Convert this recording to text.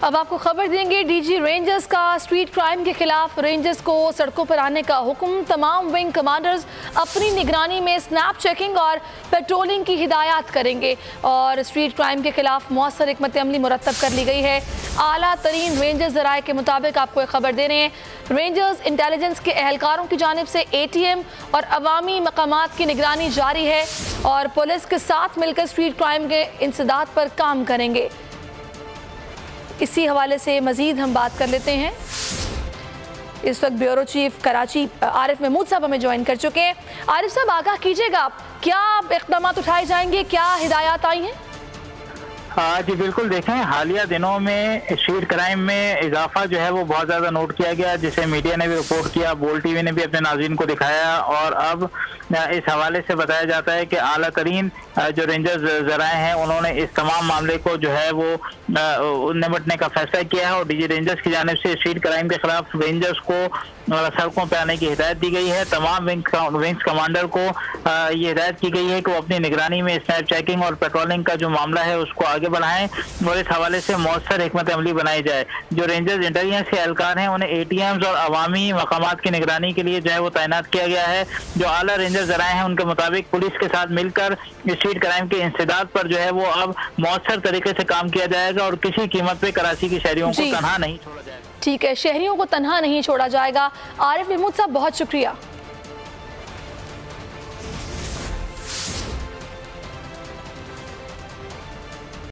अब आपको खबर देंगे, डीजी रेंजर्स का स्ट्रीट क्राइम के खिलाफ रेंजर्स को सड़कों पर आने का हुक्म। तमाम विंग कमांडर्स अपनी निगरानी में स्नैप चेकिंग और पेट्रोलिंग की हिदायत करेंगे और स्ट्रीट क्राइम के खिलाफ मौसर हिकमत अमली मुरतब कर ली गई है। आला तरीन रेंजर्स ज़राए के मुताबिक आपको एक खबर दे रहे हैं, रेंजर्स इंटेलिजेंस के एहलकारों की जानिब से ATM और अवामी मकामात की निगरानी जारी है और पुलिस के साथ मिलकर स्ट्रीट क्राइम के इंसदाद पर काम करेंगे। इसी हवाले से मजीद हम बात कर लेते हैं। इस वक्त ब्यूरो चीफ कराची आरिफ महमूद साहब हमें ज्वाइन कर चुके हैं। आरिफ साहब, आगाह कीजिएगा, क्या इक़दाम उठाए जाएंगे, क्या हिदायत आई हैं? जी बिल्कुल, देखें हालिया दिनों में स्ट्रीट क्राइम में इजाफा जो है वो बहुत ज़्यादा नोट किया गया, जिसे मीडिया ने भी रिपोर्ट किया, बोल टीवी ने भी अपने नाज़रीन को दिखाया और अब इस हवाले से बताया जाता है कि आला तरीन जो रेंजर्स ज़राए हैं उन्होंने इस तमाम मामले को जो है वो निपटने का फैसला किया है और डीजी रेंजर्स की जानिब से स्ट्रीट क्राइम के खिलाफ रेंजर्स को सड़कों पर आने की हिदायत दी गई है। तमाम विंग्स कमांडर को ये हिदायत की गई है कि वो अपनी निगरानी में स्नैप चेकिंग और पेट्रोलिंग का जो मामला है उसको आगे बढ़ाएं और इस हवाले से मौसर हिकमत अमली बनाई जाए। जो रेंजर्स इंटेलिजेंस के एहलकार हैं उन्हें ATMs और अवामी मकामात की निगरानी के लिए जो है वो तैनात किया गया है। जो आला रेंजर्स ज़राए हैं उनके मुताबिक पुलिस के साथ मिलकर स्ट्रीट क्राइम के इंसदाद पर जो है वो अब मौसर तरीके से काम किया जाएगा और किसी कीमत पे कराची के शहरियों को तनहा नहीं छोड़ा जाएगा। ठीक है, शहरियों को तनहा नहीं छोड़ा जाएगा। आरिफ महमूद साहब, बहुत शुक्रिया।